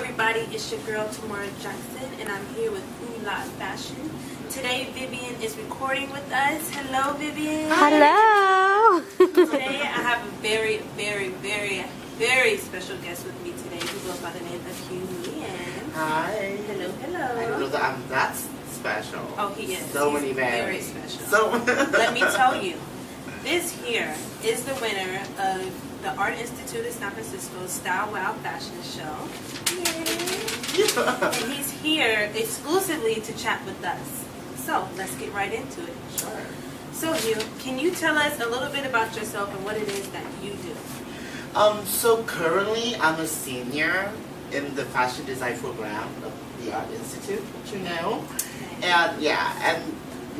everybody, it's your girl Tamara Jackson and I'm here with Ula Fashion. Today Vivian is recording with us. Hello Vivian. Hello. Today I have a very special guest with me today who goes by the name of Hieu Nguyen. Hi. Hello. I don't know that I'm that special. Oh, he is. So He's many very bands. special. So Let me tell you, this here is the winner of the Art Institute of San Francisco's Style Wow Fashion Show. Yay! And he's here exclusively to chat with us. So let's get right into it. Sure. So Hieu, can you tell us a little bit about yourself and what it is that you do? So currently I'm a senior in the fashion design program of the Art Institute, which you know. Okay. And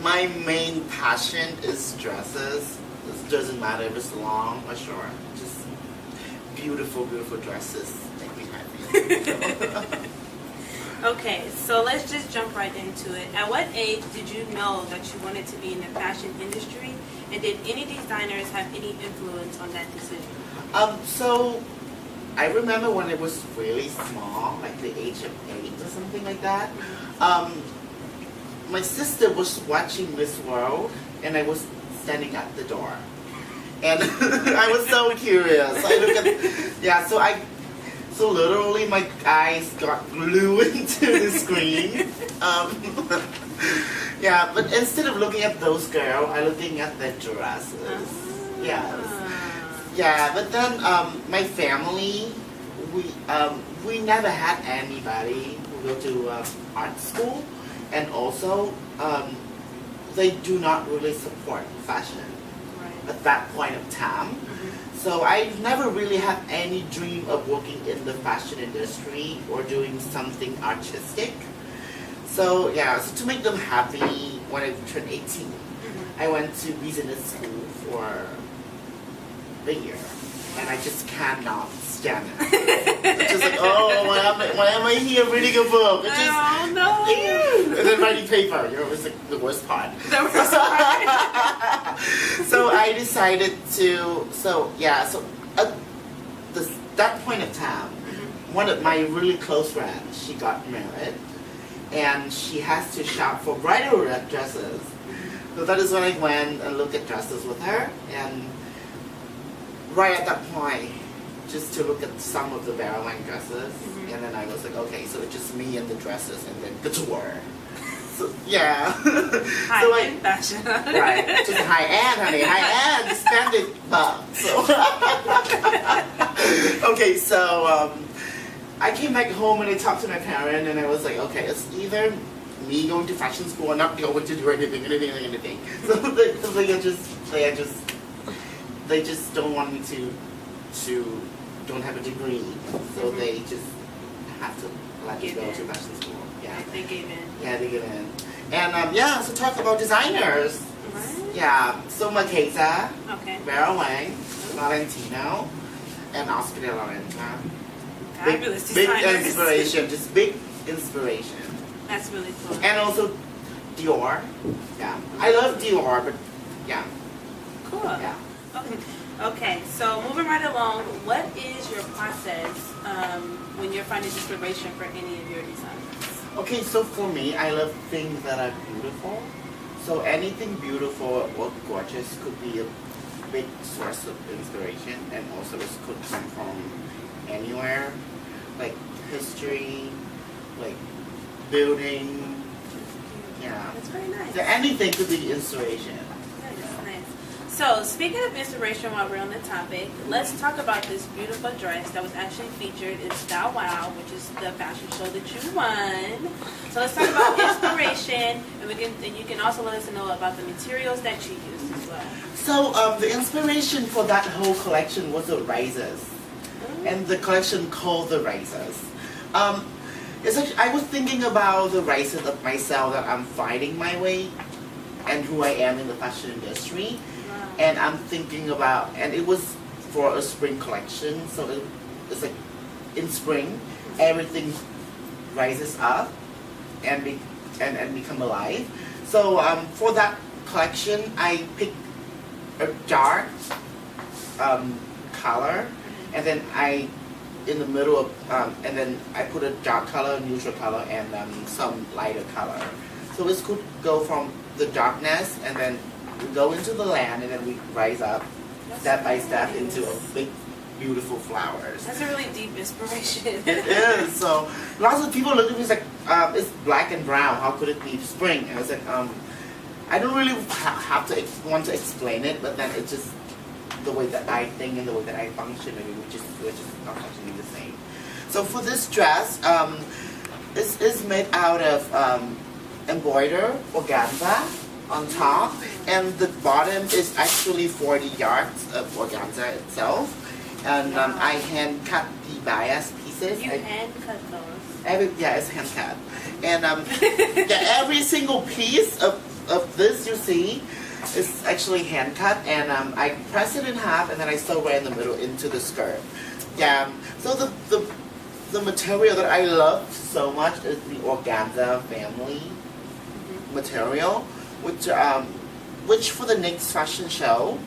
my main passion is dresses. It doesn't matter if it's long or short. Just beautiful dresses make me happy. Okay, so let's just jump right into it. At what age did you know that you wanted to be in the fashion industry? And did any designers have any influence on that decision? So I remember when I was really small, like the age of 8 or something like that. My sister was watching Miss World, and I was standing at the door, and I was so curious. I look at, so literally my eyes got glued into the screen. But instead of looking at those girls, I looking at the dresses. But then my family, we never had anybody who go to art school, and also they do not really support fashion at that point of time. So I never really had any dream of working in the fashion industry or doing something artistic. So to make them happy, when I turned 18, I went to business school for a year, and I just cannot stand it. It's just like, why am I here reading a book? It's just, oh no! And then writing paper, it's like the worst part. The worst part. So I decided to, at that point of time, one of my really close friends, she got married, and she has to shop for bridal dresses. So that is when I went and looked at dresses with her, and right at that point, just to look at some of the barrel line dresses, and then I was like, okay, so it's just me and the dresses, and then couture. So High-end fashion. Right, just high-end, honey, high-end, standard bucks. So, I came back home and I talked to my parents, and I was like, okay, it's either me going to fashion school or not going to do anything. So they just don't want me to don't have a degree, so they just have to let me go to fashion school. Yeah, they gave in. Yeah, they gave in. And so talk about designers. Right. Yeah, so Marquesa, Okay. Vera Wang, Valentino, and Oscar de la Renta. Fabulous Big designers. inspiration, just big inspiration. That's really cool. And also Dior. Yeah, I love Dior, but yeah. Cool. Yeah. Okay, so moving right along, what is your process when you're finding inspiration for any of your designs? Okay, so for me, I love things that are beautiful. So anything beautiful or gorgeous could be a big source of inspiration, and also it could come from anywhere, like history, like building. Yeah. That's very nice. So anything could be inspiration. Nice. So, speaking of inspiration while we're on the topic, let's talk about this beautiful dress that was actually featured in Style Wow, which is the fashion show that you won. So let's talk about inspiration, and you can also let us know about the materials that you used as well. So the inspiration for that whole collection was the razors, and the collection called the razors. It's actually, I was thinking about the razors of myself, that I'm finding my way and who I am in the fashion industry. And I'm thinking about, and it was for a spring collection, so it's like in spring, everything rises up and become alive. So for that collection, I picked a dark color, and then I in the middle of, and then I put a dark color, neutral color, and some lighter color. So it could go from the darkness, and then we go into the land, and then we rise up step by step into a big, beautiful flowers. That's a really deep inspiration. It is. So lots of people look at me and like, it's black and brown. How could it be spring? And I was like, I don't really have to want to explain it, but then it's just the way that I think and the way that I function. Maybe we're just not functioning the same. So for this dress, this is made out of embroidered organza on top, and the bottom is actually 40 yards of organza itself. And I hand cut the bias pieces. You hand cut those? It's hand cut. And every single piece of this you see is actually hand cut, and I press it in half, and then I sew right in the middle into the skirt. Yeah. So the material that I love so much is the organza family material, which for the next fashion show,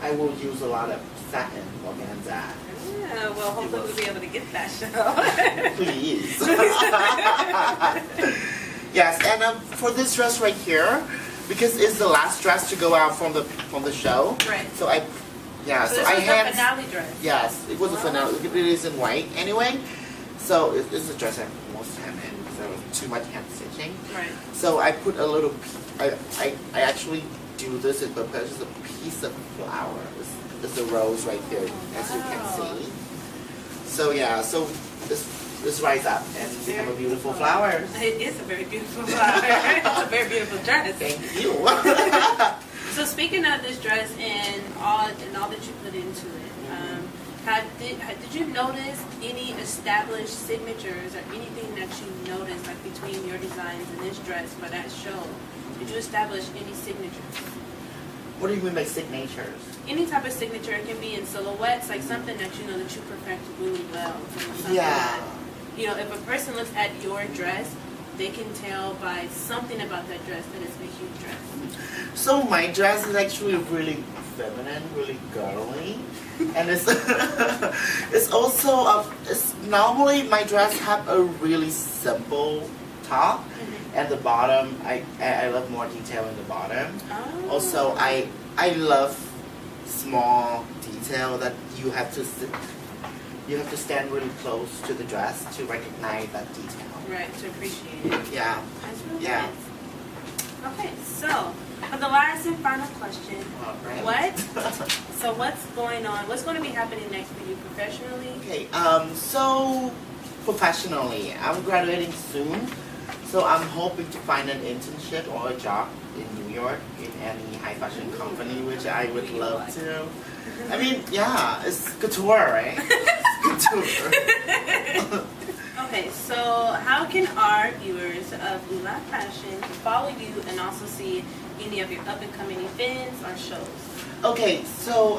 I will use a lot of satin organza. Yeah, well, hopefully we'll be able to get that show. Please. Yes, and for this dress right here, because it's the last dress to go out from the show. Right. So I was the finale dress. Yes, it was a finale. It is in white anyway. So it's a dress I most time in. So too much hand stitching. Right. So I put a little. I actually do this in purpose. It's a piece of flower. It's a rose right there, as you can see. So yeah, so this rise up and become a beautiful flower. It is a very beautiful flower. It's a very beautiful dress. Thank you. So speaking of this dress and all that you put into it, did you notice any established signatures or anything that you noticed like between your designs and this dress for that show? Did you establish any signatures? What do you mean by signatures? Any type of signature. It can be in silhouettes, like something that you know that you perfect really well. Something Yeah. that, you know, if a person looks at your dress, they can tell by something about that dress that it's a huge dress. So my dress is actually really feminine, really girly, and it's it's also normally my dress have a really simple top, and the bottom I love more detail in the bottom. Oh. Also I love small detail that you have to stand really close to the dress to recognize that detail. Right, to appreciate it. Yeah. That's really Yeah. nice. Okay, so for the last and final question, what's going on? What's going to be happening next for you professionally? Okay, so professionally, I'm graduating soon, so I'm hoping to find an internship or a job in New York in any high fashion company, which I would love to. I mean, yeah, it's couture, right? It's couture. Okay, so how can our viewers of Ula Fashion follow you and also see any of your up-and-coming events or shows? Okay, so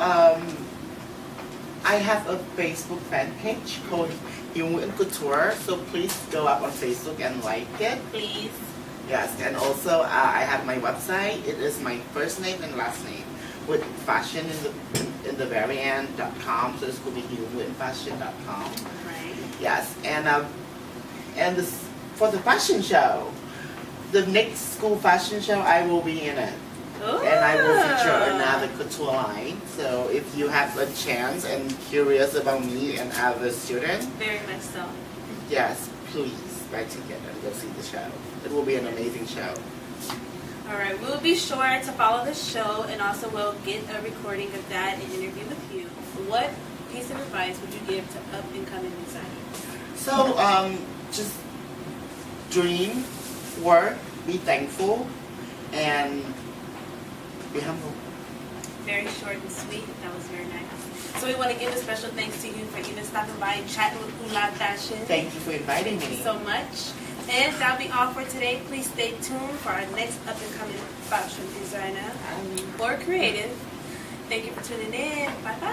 I have a Facebook fan page called Hieu Nguyen Couture, so please go up on Facebook and like it. Please. Yes, and also I have my website. It is my first name and last name with fashion in the very end.com, so it's going to be HieuNguyenFashion.com. Right. Yes, and this, for the fashion show, the next school fashion show, I will be in it. Ooh. And I will feature another couture line. So if you have a chance and curious about me and other students, Very much so. yes, please buy ticket and go see the show. It will be an amazing show. All right, we'll be sure to follow the show, and also we'll get a recording of that and interview with you. What piece of advice would you give to up-and-coming designers? So, just dream, work, be thankful, and be humble. Very short and sweet. That was very nice. So we want to give a special thanks to you for even stopping by and chatting with Ula Fashion. Thank you for inviting me. Thank you so much. And that'll be all for today. Please stay tuned for our next up-and-coming fashion designer or creative. Thank you for tuning in. Bye-bye.